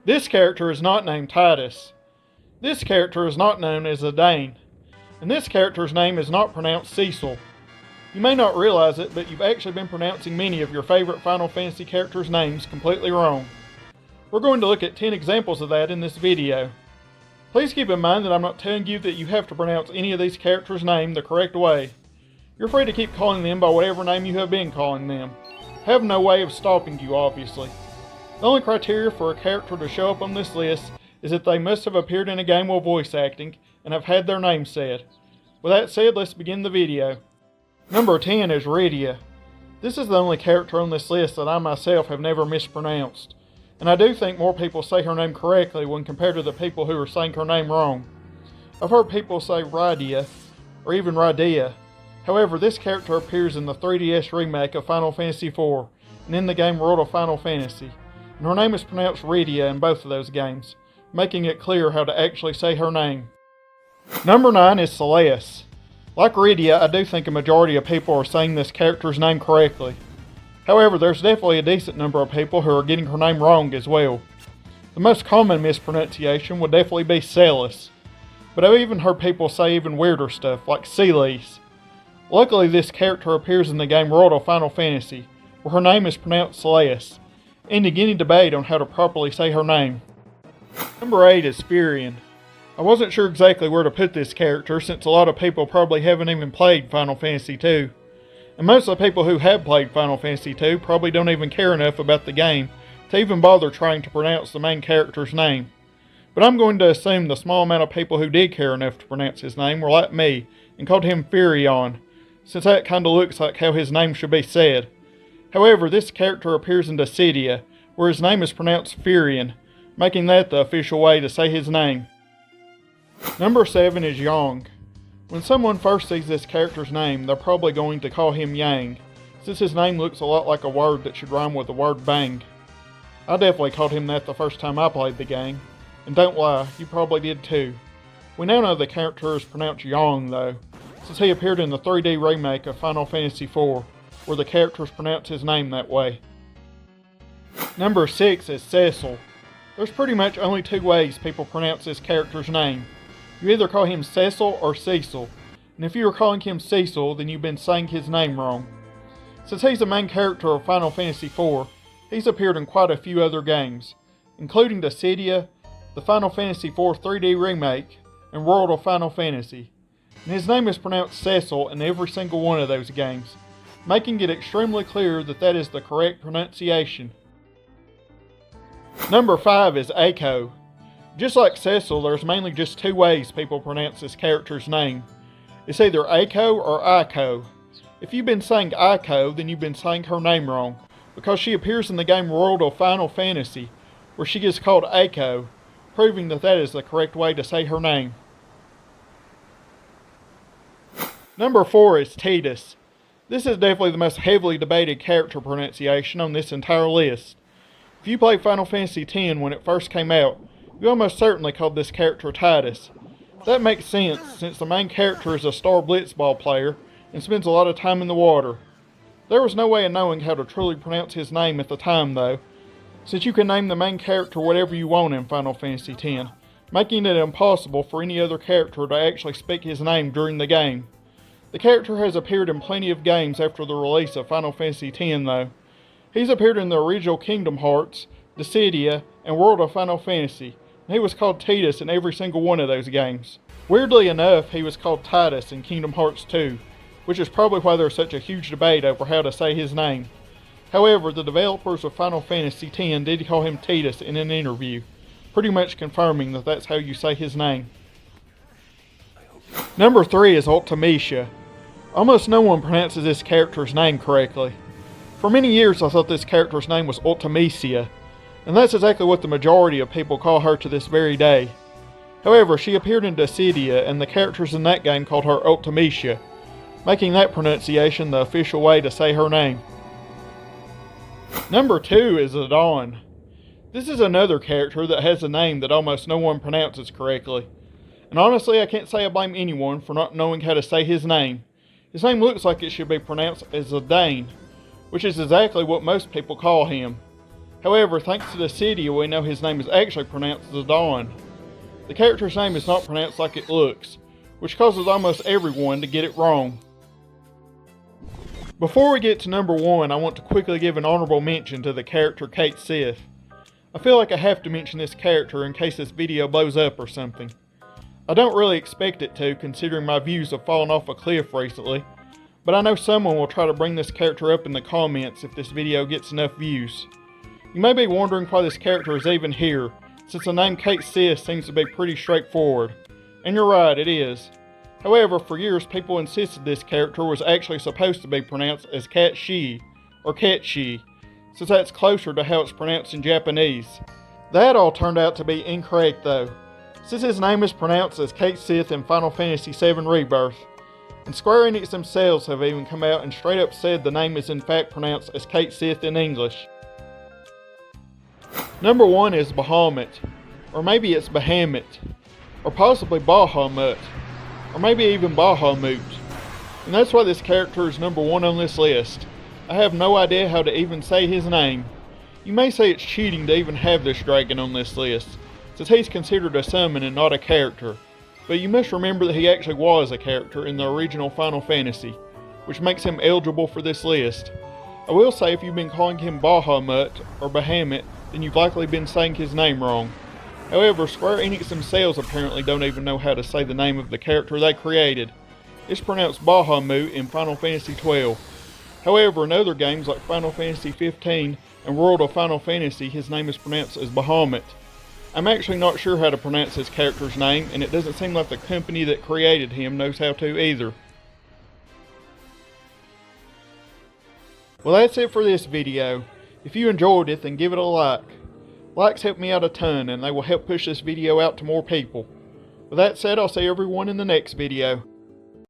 This character is not named Tidus. This character is not known as Zidane. And this character's name is not pronounced Cecil. You may not realize it, but you've actually been pronouncing many of your favorite Final Fantasy characters' names completely wrong. We're going to look at 10 examples of that in this video. Please keep in mind that I'm not telling you that you have to pronounce any of these characters' names the correct way. You're free to keep calling them by whatever name you have been calling them. I have no way of stopping you, obviously. The only criteria for a character to show up on this list is that they must have appeared in a game while voice acting and have had their name said. With that said, let's begin the video. Number 10 is Rydia. This is the only character on this list that I myself have never mispronounced, and I do think more people say her name correctly when compared to the people who are saying her name wrong. I've heard people say Rydia, or even Rydia. However, this character appears in the 3DS remake of Final Fantasy IV, and in the game World of Final Fantasy, and her name is pronounced Rydia in both of those games, making it clear how to actually say her name. Number 9 is Celes. Like Rydia, I do think a majority of people are saying this character's name correctly. However, there's definitely a decent number of people who are getting her name wrong as well. The most common mispronunciation would definitely be Celes, but I've even heard people say even weirder stuff like Celes. Luckily, this character appears in the game World of Final Fantasy, where her name is pronounced Celes, ending any debate on how to properly say her name. Number 8 is Firion. I wasn't sure exactly where to put this character since a lot of people probably haven't even played Final Fantasy II. And most of the people who have played Final Fantasy II probably don't even care enough about the game to even bother trying to pronounce the main character's name. But I'm going to assume the small amount of people who did care enough to pronounce his name were like me and called him Firion, since that kinda looks like how his name should be said. However, this character appears in Dissidia, where his name is pronounced Firion, making that the official way to say his name. Number 7 is Yang. When someone first sees this character's name, they're probably going to call him Yang, since his name looks a lot like a word that should rhyme with the word bang. I definitely called him that the first time I played the game, and don't lie, you probably did too. We now know the character is pronounced Yang though, since he appeared in the 3D remake of Final Fantasy IV, where the characters pronounce his name that way. Number 6 is Cecil. There's pretty much only two ways people pronounce this character's name. You either call him Cecil or Cecil, and if you are calling him Cecil, then you've been saying his name wrong. Since he's the main character of Final Fantasy IV, he's appeared in quite a few other games, including Dissidia, the Final Fantasy IV 3D remake, and World of Final Fantasy, and his name is pronounced Cecil in every single one of those games, making it extremely clear that that is the correct pronunciation. Number 5 is Eiko. Just like Cecil, there's mainly just two ways people pronounce this character's name. It's either Eiko or Eiko. If you've been saying Eiko, then you've been saying her name wrong, because she appears in the game World of Final Fantasy, where she is called Eiko, proving that that is the correct way to say her name. Number 4 is Tidus. This is definitely the most heavily debated character pronunciation on this entire list. If you played Final Fantasy X when it first came out, you almost certainly called this character Tidus. That makes sense, since the main character is a star blitzball player and spends a lot of time in the water. There was no way of knowing how to truly pronounce his name at the time though, since you can name the main character whatever you want in Final Fantasy X, making it impossible for any other character to actually speak his name during the game. The character has appeared in plenty of games after the release of Final Fantasy X though. He's appeared in the original Kingdom Hearts, Dissidia, and World of Final Fantasy, and he was called Tidus in every single one of those games. Weirdly enough, he was called Tidus in Kingdom Hearts 2, which is probably why there's such a huge debate over how to say his name. However, the developers of Final Fantasy X did call him Tidus in an interview, pretty much confirming that that's how you say his name. Number 3 is Ultimecia. Almost no one pronounces this character's name correctly. For many years I thought this character's name was Ultimecia, and that's exactly what the majority of people call her to this very day. However, she appeared in Dissidia, and the characters in that game called her Ultimecia, making that pronunciation the official way to say her name. Number 2 is Zidane. This is another character that has a name that almost no one pronounces correctly. And honestly, I can't say I blame anyone for not knowing how to say his name. His name looks like it should be pronounced as Zidane, which is exactly what most people call him. However, thanks to the Cydia, we know his name is actually pronounced Zidane. The character's name is not pronounced like it looks, which causes almost everyone to get it wrong. Before we get to number 1, I want to quickly give an honorable mention to the character Cait Sith. I feel like I have to mention this character in case this video blows up or something. I don't really expect it to, considering my views have fallen off a cliff recently, but I know someone will try to bring this character up in the comments if this video gets enough views. You may be wondering why this character is even here, since the name Cait Sith seems to be pretty straightforward. And you're right, it is. However, for years people insisted this character was actually supposed to be pronounced as Cat-Shi, or Cat-Shi, since that's closer to how it's pronounced in Japanese. That all turned out to be incorrect though, since his name is pronounced as Cait Sith in Final Fantasy VII Rebirth, and Square Enix themselves have even come out and straight up said the name is in fact pronounced as Cait Sith in English. Number 1 is Bahamut, or maybe it's Bahamut, or possibly Bahamut, or maybe even Bahamut, and that's why this character is number 1 on this list. I have no idea how to even say his name. You may say it's cheating to even have this dragon on this list, since he's considered a summon and not a character, but you must remember that he actually was a character in the original Final Fantasy, which makes him eligible for this list. I will say if you've been calling him Bahamut or Bahamut, then you've likely been saying his name wrong. However, Square Enix themselves apparently don't even know how to say the name of the character they created. It's pronounced Bahamut in Final Fantasy XII. However, in other games like Final Fantasy XV and World of Final Fantasy, his name is pronounced as Bahamut. I'm actually not sure how to pronounce his character's name, and it doesn't seem like the company that created him knows how to either. Well, that's it for this video. If you enjoyed it, then give it a like. Likes help me out a ton, and they will help push this video out to more people. With that said, I'll see everyone in the next video.